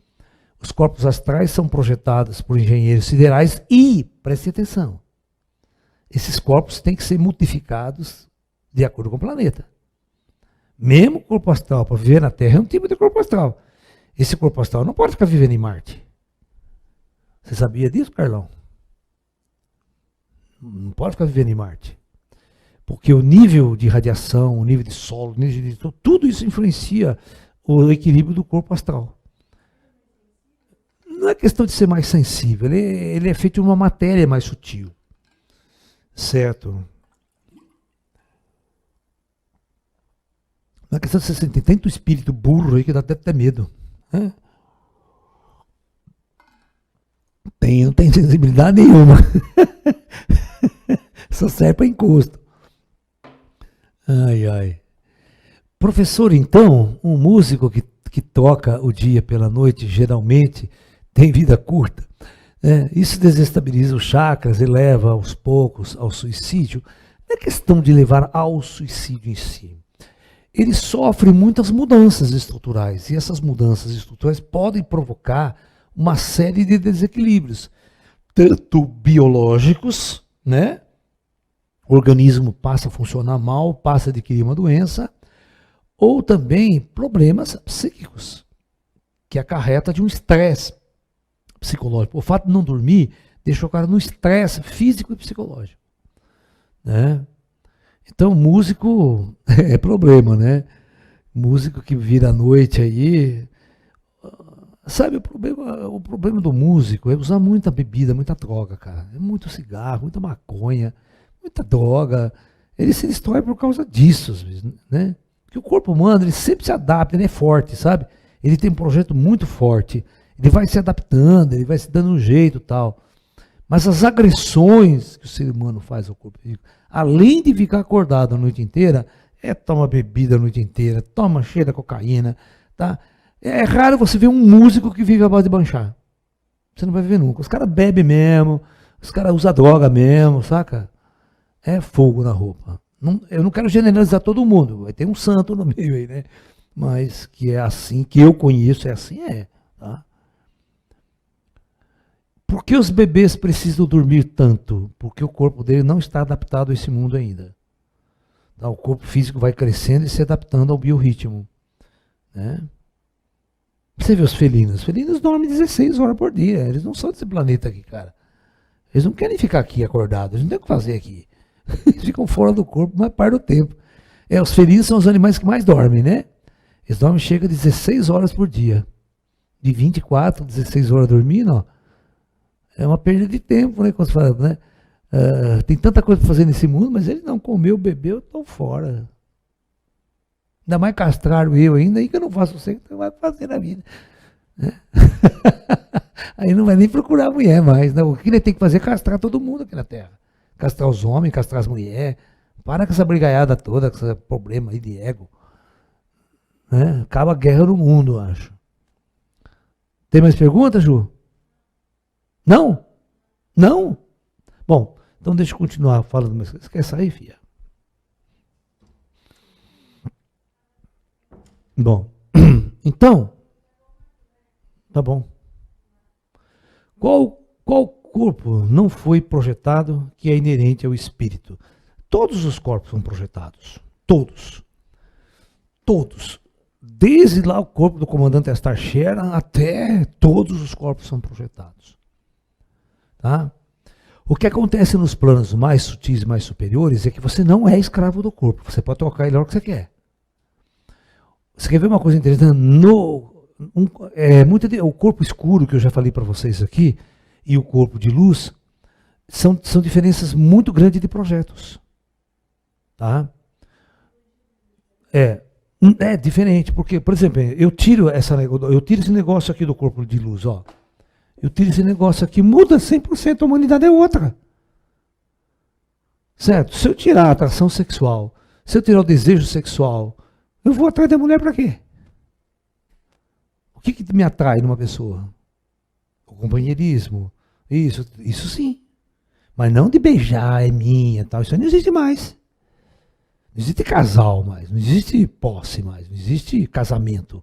Os corpos astrais são projetados por engenheiros siderais e, preste atenção, esses corpos têm que ser modificados de acordo com o planeta. Mesmo o corpo astral, para viver na Terra, é um tipo de corpo astral. Esse corpo astral não pode ficar vivendo em Marte. Você sabia disso, Carlão? Não pode ficar vivendo em Marte. Porque o nível de radiação, o nível de solo, o nível de tudo isso influencia o equilíbrio do corpo astral. Não é questão de ser mais sensível, ele é feito de uma matéria mais sutil. Certo? Não é questão de você sentir tanto espírito burro aí que dá até medo. Né? Não tem sensibilidade nenhuma. Só serve para encosto. Ai, ai. Professor, então, um músico que toca o dia pela noite, geralmente, tem vida curta. Isso desestabiliza os chakras e leva aos poucos ao suicídio. Não é questão de levar ao suicídio em si. Ele sofre muitas mudanças estruturais, e essas mudanças estruturais podem provocar uma série de desequilíbrios, tanto biológicos, né? O organismo passa a funcionar mal, passa a adquirir uma doença, ou também problemas psíquicos, que acarreta de um estresse psicológico. O fato de não dormir deixa o cara no estresse físico e psicológico. Né? Então, músico é problema, né? Músico que vira à noite aí. Sabe, o problema do músico é usar muita bebida, muita droga, cara. É muito cigarro, muita maconha, muita droga. Ele se destrói por causa disso, às vezes, né? Porque o corpo humano, ele sempre se adapta, ele é forte, sabe? Ele tem um projeto muito forte. Ele vai se adaptando, ele vai se dando um jeito e tal. Mas as agressões que o ser humano faz ao corpo físico, além de ficar acordado a noite inteira, toma bebida a noite inteira, cheira cocaína, tá? É raro você ver um músico que vive à base de banchar. Você não vai ver nunca. Os caras bebem mesmo, os caras usam droga mesmo, saca? É fogo na roupa. Eu não quero generalizar todo mundo, vai ter um santo no meio aí, né? Mas que é assim, que eu conheço, tá? Por que os bebês precisam dormir tanto? Porque o corpo dele não está adaptado a esse mundo ainda. Tá? O corpo físico vai crescendo e se adaptando ao biorritmo, né? Você vê os felinos dormem 16 horas por dia, eles não são desse planeta aqui, cara. Eles não querem ficar aqui acordados, eles não tem o que fazer aqui. Eles ficam fora do corpo mais parte do tempo. Os felinos são os animais que mais dormem, né? Eles dormem chega a 16 horas por dia. De 24 a 16 horas dormindo, ó. É uma perda de tempo, né? Quando você fala, né? Tem tanta coisa para fazer nesse mundo, mas ele não comeu, bebeu, estão fora. Ainda mais castraram eu ainda, aí que eu não faço você que vai fazer na vida. Né? Aí não vai nem procurar mulher mais. Não. O que ele tem que fazer é castrar todo mundo aqui na Terra. Castrar os homens, castrar as mulheres. Para com essa brigaiada toda, com esse problema aí de ego. Né? Acaba a guerra no mundo, eu acho. Tem mais perguntas, Ju? Não? Não? Bom, então deixa eu continuar falando. Mas você quer sair, filha? Bom, então, tá bom. Qual corpo não foi projetado que é inerente ao espírito? Todos os corpos são projetados. Todos. Todos. Desde lá o corpo do comandante Astar Shera até todos os corpos são projetados. Tá? O que acontece nos planos mais sutis e mais superiores é que você não é escravo do corpo. Você pode tocar ele a hora que você quer. Você quer ver uma coisa interessante? O corpo escuro, que eu já falei para vocês aqui, e o corpo de luz, são diferenças muito grandes de projetos. Tá? É diferente, porque, por exemplo, eu tiro esse negócio aqui do corpo de luz, ó. Eu tiro esse negócio aqui, muda 100%, a humanidade é outra. Certo? Se eu tirar a atração sexual, se eu tirar o desejo sexual, eu vou atrás da mulher para quê? O que me atrai numa pessoa? O companheirismo. Isso sim. Mas não de beijar, é minha, tal. Isso aí não existe mais. Não existe casal mais, não existe posse mais, não existe casamento.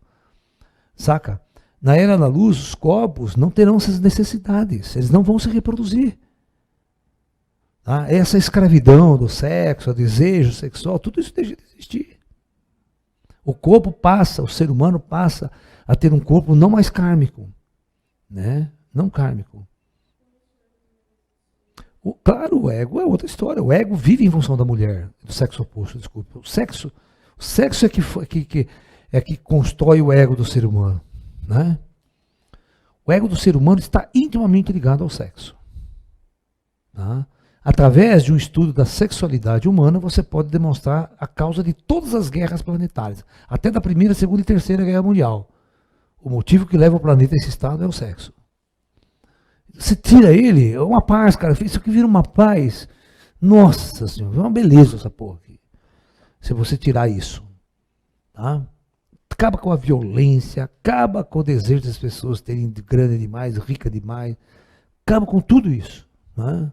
Saca? Na era da luz, os corpos não terão essas necessidades, eles não vão se reproduzir. Tá? Essa escravidão do sexo, o desejo sexual, tudo isso deixa de existir. O corpo passa, o ser humano passa a ter um corpo não mais kármico, né? Não kármico. Claro, o ego é outra história. O ego vive em função da mulher, do sexo oposto, desculpa. O sexo é que constrói o ego do ser humano. Né? O ego do ser humano está intimamente ligado ao sexo. Tá? Através de um estudo da sexualidade humana, você pode demonstrar a causa de todas as guerras planetárias, até da Primeira, Segunda e Terceira Guerra Mundial. O motivo que leva o planeta a esse estado é o sexo. Você tira ele, é uma paz, cara. Isso aqui vira uma paz. Nossa Senhora, é uma beleza essa porra aqui. Se você tirar isso. Tá? Acaba com a violência, acaba com o desejo das pessoas terem grana demais, rica demais. Acaba com tudo isso. Tá?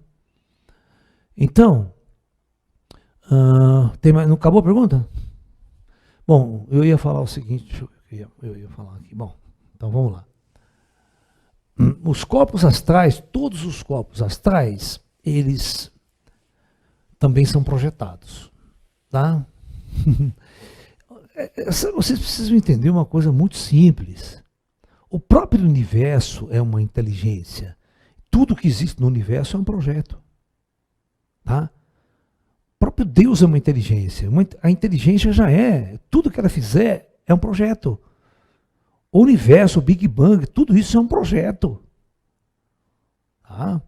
Então, não acabou a pergunta? Bom, eu ia falar o seguinte, eu ia falar aqui. Bom, então vamos lá. Os corpos astrais, todos os corpos astrais, eles também são projetados. Tá? Vocês precisam entender uma coisa muito simples. O próprio universo é uma inteligência. Tudo que existe no universo é um projeto. Tá? O próprio Deus é uma inteligência. A inteligência já é. Tudo que ela fizer é um projeto. O universo, o Big Bang, tudo isso é um projeto. Tá?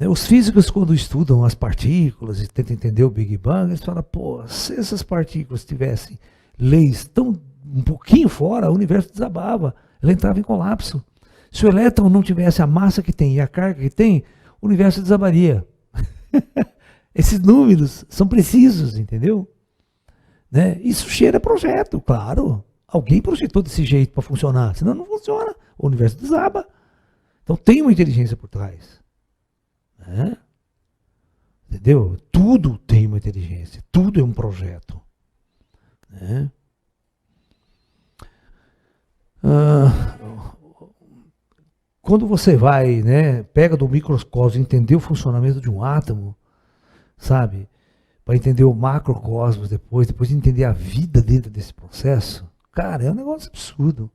Os físicos, quando estudam as partículas e tentam entender o Big Bang, eles falam, pô, se essas partículas tivessem leis tão um pouquinho fora, o universo desabava, ele entrava em colapso. Se o elétron não tivesse a massa que tem e a carga que tem, o o universo desabaria. Esses números são precisos, entendeu? Né? Isso cheira projeto, claro. Alguém projetou desse jeito para funcionar, senão não funciona. O universo desaba. Então tem uma inteligência por trás. Né? Entendeu? Tudo tem uma inteligência, tudo é um projeto. Né? Quando você vai, né, pega do microcosmos, entender o funcionamento de um átomo, sabe? Para entender o macrocosmos depois entender a vida dentro desse processo, cara, é um negócio absurdo.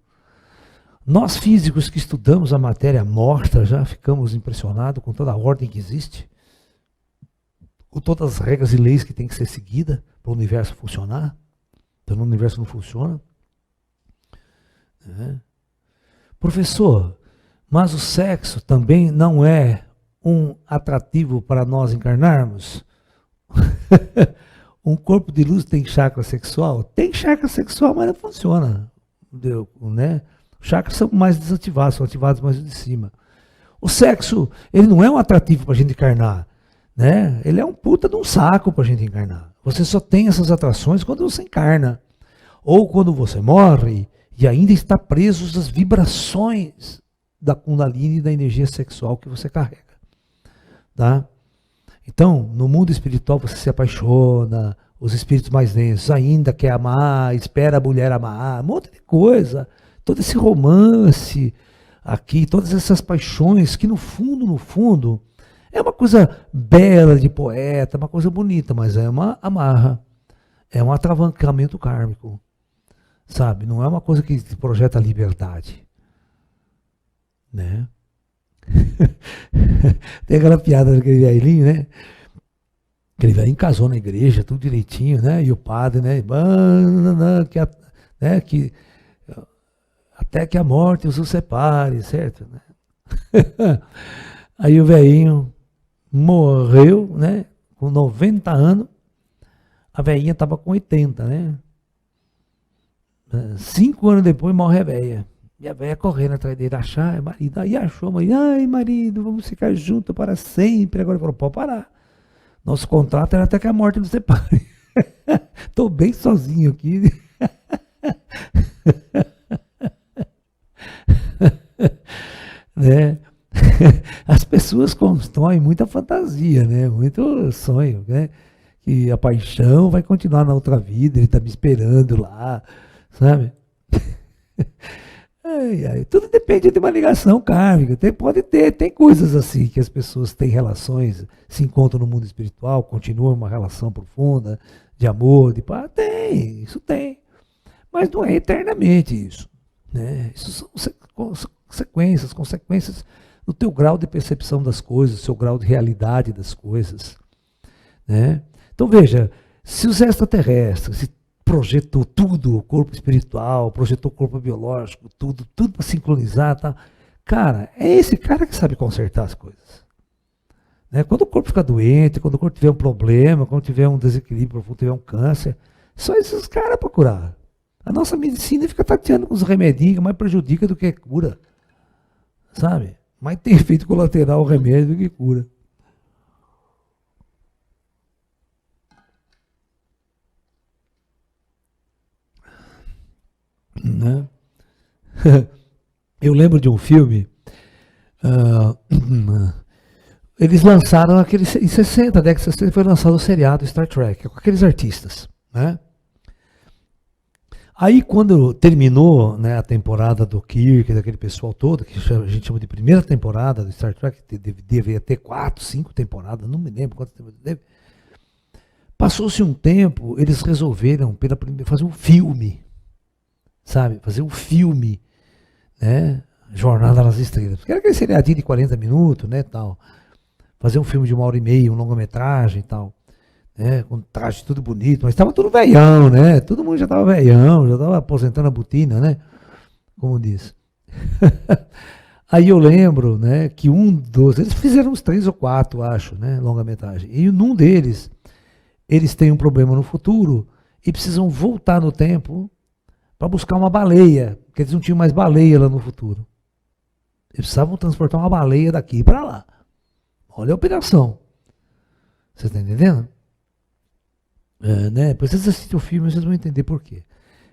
Nós físicos que estudamos a matéria morta já ficamos impressionados com toda a ordem que existe, com todas as regras e leis que tem que ser seguida para o universo funcionar. Então o universo não funciona. Professor, mas o sexo também não é um atrativo para nós encarnarmos? Um corpo de luz tem chakra sexual? Tem chakra sexual, mas não funciona. Né? Os chakras são mais desativados, são ativados mais de cima. O sexo, ele não é um atrativo para a gente encarnar. Né? Ele é um puta de um saco para a gente encarnar. Você só tem essas atrações quando você encarna. Ou quando você morre e ainda está preso às vibrações da Kundalini e da energia sexual que você carrega. Tá? Então, no mundo espiritual você se apaixona, os espíritos mais densos ainda quer amar, espera a mulher amar, um monte de coisa. Todo esse romance aqui, todas essas paixões que no fundo, é uma coisa bela de poeta, uma coisa bonita, mas é uma amarra, é um atravancamento kármico. Sabe? Não é uma coisa que projeta a liberdade. Né? Tem aquela piada daquele velhinho, né? Aquele velhinho casou na igreja, tudo direitinho, né? E o padre, né? Que até que a morte os separe, certo? Aí o velhinho morreu, né? Com 90 anos. A velhinha estava com 80, né? 5 anos depois morre a velha. E a velha correndo atrás dele, achar marido. Aí achou, mas ai marido, vamos ficar juntos para sempre. Agora ele falou, pode parar. Nosso contrato era até que a morte nos separe. Estou bem sozinho aqui. Né? As pessoas constroem muita fantasia, né? Muito sonho, né? Que a paixão vai continuar na outra vida, ele está me esperando lá. Sabe? Tudo depende de uma ligação kármica. Tem coisas assim que as pessoas têm relações, se encontram no mundo espiritual, continuam uma relação profunda de amor, de paz. Isso tem. Mas não é eternamente isso. Né? Isso são consequências do teu grau de percepção das coisas, do seu grau de realidade das coisas. Né? Então veja, se os extraterrestres, projetou tudo, o corpo espiritual, projetou o corpo biológico, tudo para sincronizar, tá? Cara, é esse cara que sabe consertar as coisas. Né? Quando o corpo fica doente, quando o corpo tiver um problema, quando tiver um desequilíbrio, quando tiver um câncer, só esses caras para curar. A nossa medicina fica tateando com os remedinhos que mais prejudica do que cura. Sabe? Mais tem efeito colateral o remédio do que cura. Né? Eu lembro de um filme, eles lançaram em 60, década de 60 foi lançado o seriado Star Trek, com aqueles artistas. Né? Aí quando terminou, né, a temporada do Kirk, daquele pessoal todo, que a gente chama de primeira temporada do Star Trek, deveria ter 4, 5 temporadas, não me lembro quantas temporadas teve. Passou-se um tempo, eles resolveram fazer um filme. Sabe, fazer um filme, né, Jornada nas Estrelas, porque era aquele seriadinho de 40 minutos, né, tal, fazer um filme de 1h30, um longa-metragem e tal, né, com traje tudo bonito, mas estava tudo velhão, né, todo mundo já estava velhão, já estava aposentando a botina, né, como diz. Aí eu lembro, né, que eles fizeram uns 3 ou 4, acho, né, longa-metragem, e num deles, eles têm um problema no futuro e precisam voltar no tempo para buscar uma baleia, porque eles não tinham mais baleia lá no futuro. Eles precisavam transportar uma baleia daqui para lá. Olha a operação. Você está entendendo? Né? Depois vocês assistem o filme, vocês vão entender por quê.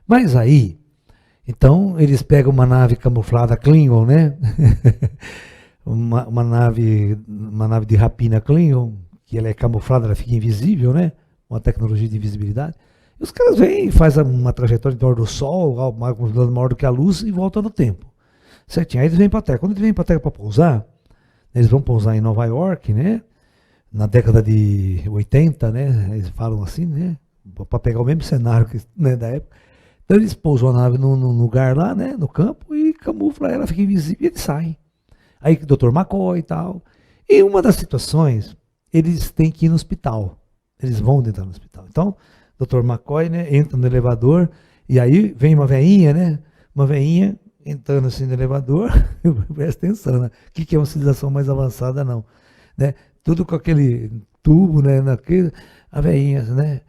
Mas aí, então, eles pegam uma nave camuflada Klingon, né? uma nave de rapina Klingon, que ela é camuflada, ela fica invisível, né? Uma tecnologia de invisibilidade. E os caras vêm, fazem uma trajetória em torno do Sol, maior do que a luz, e voltam no tempo. Certinho. Aí eles vêm para a Terra. Quando eles vêm para a Terra para pousar, eles vão pousar em Nova York, né? Na década de 80, né? Eles falam assim, né? Para pegar o mesmo cenário que, né, da época. Então eles pousam a nave num lugar lá, né? No campo, e camufla ela, fica invisível e eles saem. Aí o Dr. McCoy e tal. E uma das situações, eles têm que ir no hospital. Eles vão dentro do hospital. Então, o Dr. McCoy, né, entra no elevador, e aí vem uma veinha, né? Uma veinha entrando assim no elevador, presta atenção, né? O que é uma civilização mais avançada, não. Né? Tudo com aquele tubo, né? A veinha, né?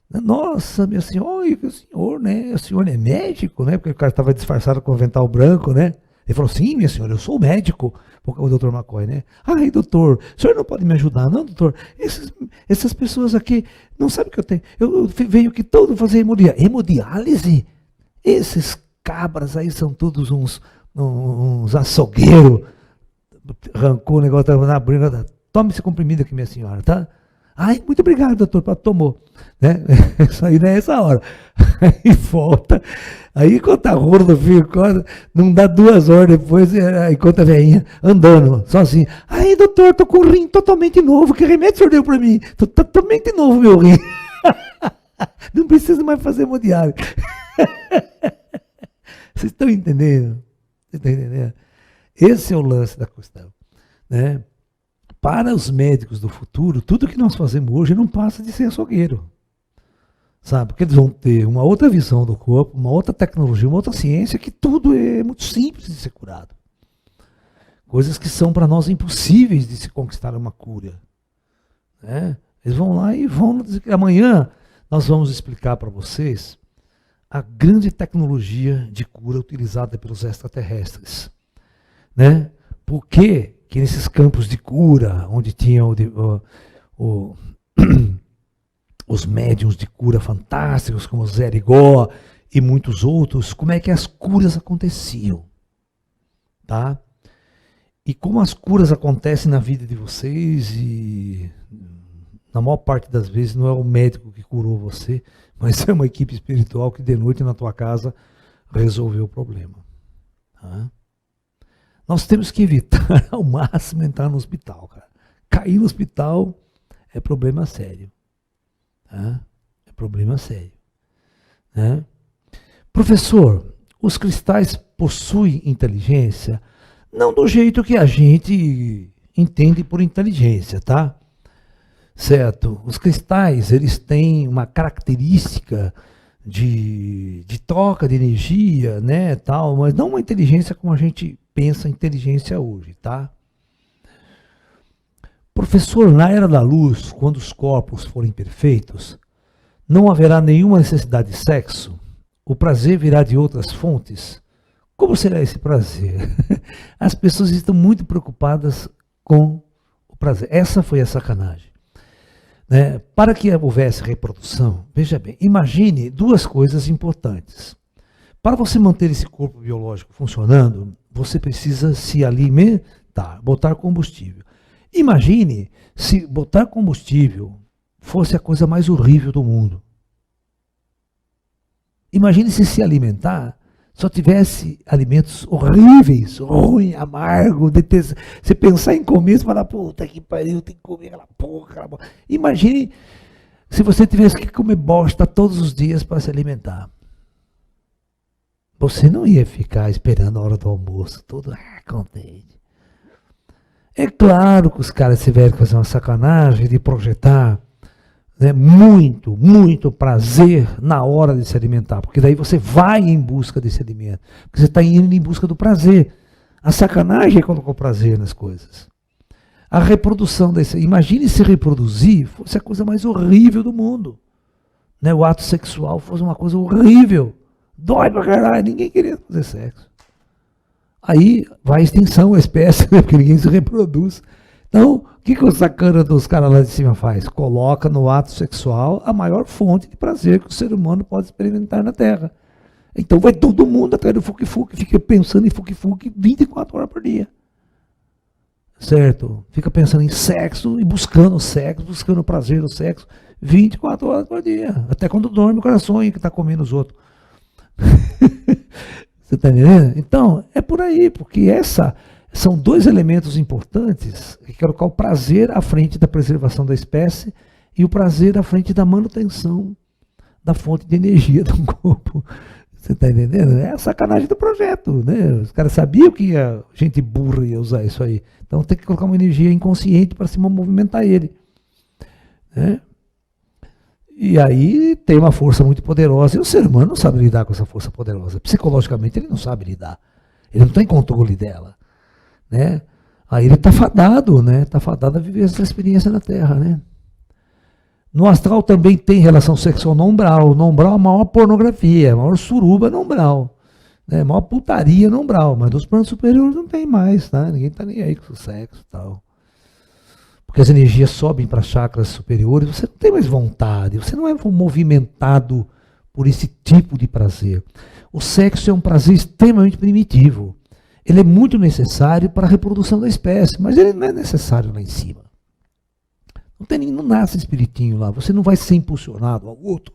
Nossa, meu senhor, o senhor, né? O senhor é médico, né? Porque o cara estava disfarçado com o avental branco, né? Ele falou, sim, minha senhora, eu sou médico. O doutor McCoy, né? Ai, doutor, o senhor não pode me ajudar, não, doutor? Essas pessoas aqui não sabem o que eu tenho. Eu venho aqui todo fazer hemodiálise. Esses cabras aí são todos uns açougueiros. Arrancou o negócio, estava na briga. Tome esse comprimido aqui, minha senhora, tá? Ai, muito obrigado, doutor, tomou. Né? Isso aí não é essa hora. Aí volta. Aí conta a rola do filho, não dá 2 horas depois, aí conta a velhinha andando, sozinha. Aí, doutor, tô com o rim totalmente novo. Que remédio o senhor deu pra mim? Tô totalmente novo, meu rim. Não preciso mais fazer hemodiálise. Vocês estão entendendo? Vocês estão entendendo? Esse é o lance da questão. Né? Para os médicos do futuro, tudo que nós fazemos hoje não passa de ser açougueiro. Sabe? Porque eles vão ter uma outra visão do corpo, uma outra tecnologia, uma outra ciência, que tudo é muito simples de ser curado. Coisas que são para nós impossíveis de se conquistar uma cura. Né? Eles vão lá e vão dizer que amanhã nós vamos explicar para vocês a grande tecnologia de cura utilizada pelos extraterrestres. Né? Por que nesses campos de cura, onde tinham os médiums de cura fantásticos, como Zé Rigó e muitos outros, como é que as curas aconteciam? Tá? E como as curas acontecem na vida de vocês, e na maior parte das vezes não é o médico que curou você, mas é uma equipe espiritual que de noite na tua casa resolveu o problema. Tá? Nós temos que evitar ao máximo entrar no hospital, cara. Cair no hospital é problema sério. Tá? É problema sério. Né? Professor, os cristais possuem inteligência? Não do jeito que a gente entende por inteligência, tá? Certo? Os cristais, eles têm uma característica de troca de energia, né, tal, mas não uma inteligência como a gente pensa inteligência hoje, tá? Professor, na era da luz, quando os corpos forem perfeitos, não haverá nenhuma necessidade de sexo? O prazer virá de outras fontes? Como será esse prazer? As pessoas estão muito preocupadas com o prazer. Essa foi a sacanagem. Né? Para que houvesse reprodução, veja bem, imagine 2 coisas importantes. Para você manter esse corpo biológico funcionando, você precisa se alimentar, botar combustível. Imagine se botar combustível fosse a coisa mais horrível do mundo. Imagine se alimentar só tivesse alimentos horríveis, ruim, amargo, você pensar em comer, você falar, puta que pariu, tem que comer aquela porra. Imagine se você tivesse que comer bosta todos os dias para se alimentar. Você não ia ficar esperando a hora do almoço, todo contente. É claro que os caras tiveram que fazer uma sacanagem de projetar, né, muito prazer na hora de se alimentar, porque daí você vai em busca desse alimento, porque você está indo em busca do prazer. A sacanagem é colocar o prazer nas coisas. A reprodução imagine se reproduzir fosse a coisa mais horrível do mundo, né? O ato sexual fosse uma coisa horrível, dói pra caralho, ninguém queria fazer sexo. Aí vai a extinção da espécie, né? Porque ninguém se reproduz. Então, o que o sacana dos caras lá de cima faz? Coloca no ato sexual a maior fonte de prazer que o ser humano pode experimentar na Terra. Então vai todo mundo atrás do fuque-fuque, fica pensando em fuque-fuque 24 horas por dia. Certo? Fica pensando em sexo e buscando sexo, buscando prazer no sexo 24 horas por dia. Até quando dorme o cara sonha que está comendo os outros. Você está entendendo? Então, é por aí, porque são dois elementos importantes que colocar o prazer à frente da preservação da espécie e o prazer à frente da manutenção da fonte de energia do corpo. Você está entendendo? É a sacanagem do projeto, né? Os caras sabiam que a gente burra ia usar isso aí. Então tem que colocar uma energia inconsciente para se movimentar ele. Né? E aí tem uma força muito poderosa. E o ser humano não sabe lidar com essa força poderosa. Psicologicamente ele não sabe lidar. Ele não tem controle dela. Né? Aí ele está fadado, né? Está fadado a viver essa experiência na Terra, né? No astral também tem relação sexual no umbral. No umbral é a maior pornografia, a maior suruba no umbral. Né? A maior putaria no umbral. Mas nos planos superiores não tem mais, tá? Ninguém está nem aí com o sexo e tal. Porque as energias sobem para chakras superiores, você não tem mais vontade, você não é movimentado por esse tipo de prazer. O sexo é um prazer extremamente primitivo. Ele é muito necessário para a reprodução da espécie, mas ele não é necessário lá em cima. Não nasce espiritinho lá, você não vai ser impulsionado ao outro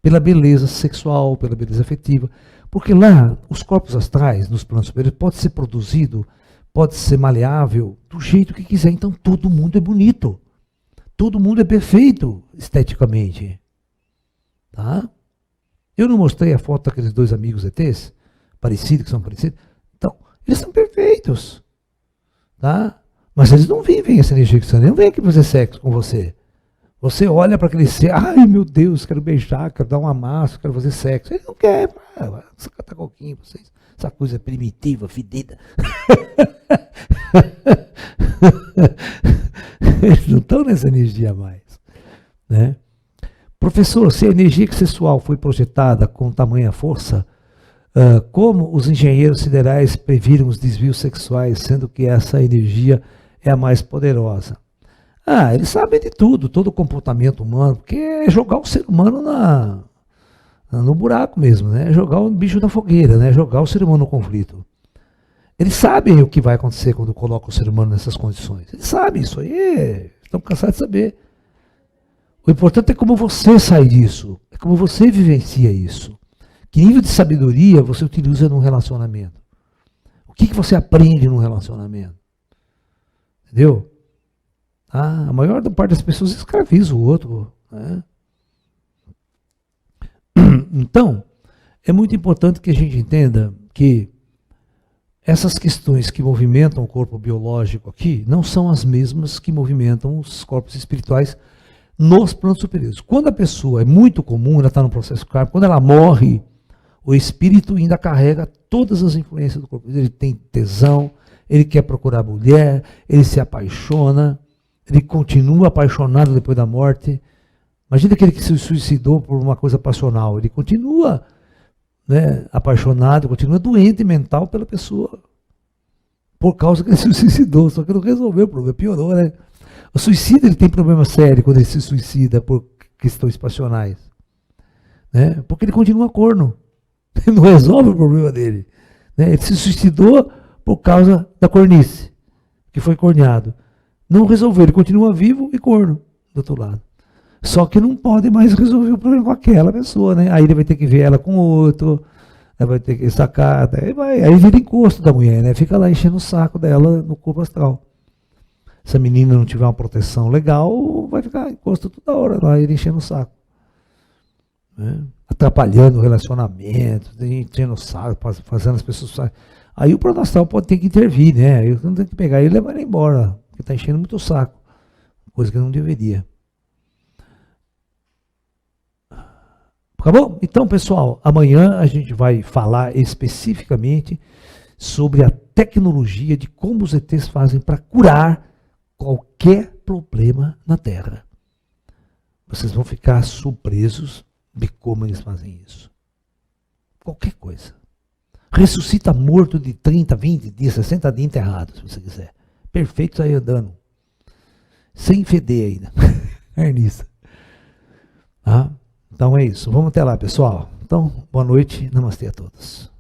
pela beleza sexual, pela beleza afetiva, porque lá os corpos astrais nos planos superiores pode ser produzido, pode ser maleável do jeito que quiser, então todo mundo é bonito, todo mundo é perfeito esteticamente, tá? Eu não mostrei a foto daqueles dois amigos ETs, parecidos, que são parecidos, então eles são perfeitos, tá? Mas eles não vivem essa energia que você não vem aqui fazer sexo com você. Você olha para aquele ser, ai meu Deus, quero beijar, quero dar um amasso, quero fazer sexo. Ele não quer, você cata coquinho, vocês, essa coisa primitiva, fedida. Eles não estão nessa energia mais. Né? Professor, se a energia sexual foi projetada com tamanha força, como os engenheiros siderais previram os desvios sexuais, sendo que essa energia é a mais poderosa? Eles sabem de tudo, todo o comportamento humano, porque é jogar o ser humano no buraco mesmo, né? Jogar o bicho na fogueira, né? Jogar o ser humano no conflito. Eles sabem o que vai acontecer quando colocam o ser humano nessas condições. Eles sabem isso aí, estão cansados de saber. O importante é como você sai disso, é como você vivencia isso. Que nível de sabedoria você utiliza num relacionamento? O que você aprende num relacionamento? Entendeu? A maior parte das pessoas escraviza o outro. Né? Então, é muito importante que a gente entenda que essas questões que movimentam o corpo biológico aqui não são as mesmas que movimentam os corpos espirituais nos planos superiores. Quando a pessoa é muito comum, ela está no processo kármico, quando ela morre, o espírito ainda carrega todas as influências do corpo. Ele tem tesão, ele quer procurar mulher, ele se apaixona, ele continua apaixonado depois da morte. Imagina aquele que se suicidou por uma coisa passional, ele continua, né, apaixonado, continua doente mental pela pessoa, por causa que ele se suicidou, só que não resolveu o problema, piorou, né? O suicídio ele tem problema sério quando ele se suicida por questões passionais, né? Porque ele continua corno. Ele não resolve o problema dele. Né? Ele se suicidou por causa da cornice, que foi corneado. Não resolveu, ele continua vivo e corno do outro lado. Só que não pode mais resolver o problema com aquela pessoa, né? Aí ele vai ter que ver ela com outro, aí vai ter que sacar, aí vira encosto da mulher, né? Fica lá enchendo o saco dela no corpo astral. Se a menina não tiver uma proteção legal, vai ficar encosto toda hora lá, ele enchendo o saco. Né? Atrapalhando o relacionamento, enchendo o saco, fazendo as pessoas. Aí o plano astral pode ter que intervir, né? Aí não tem que pegar ele e levar ele embora, porque está enchendo muito o saco, coisa que não deveria. Acabou? Então, pessoal, amanhã a gente vai falar especificamente sobre a tecnologia de como os ETs fazem para curar qualquer problema na Terra. Vocês vão ficar surpresos de como eles fazem isso. Qualquer coisa. Ressuscita morto de 30, 20 dias, 60 dias enterrado, se você quiser. Perfeito, sair andando. sem feder ainda. Carniça. Tá? Então é isso. Vamos até lá, pessoal. Então, boa noite. Namastê a todos.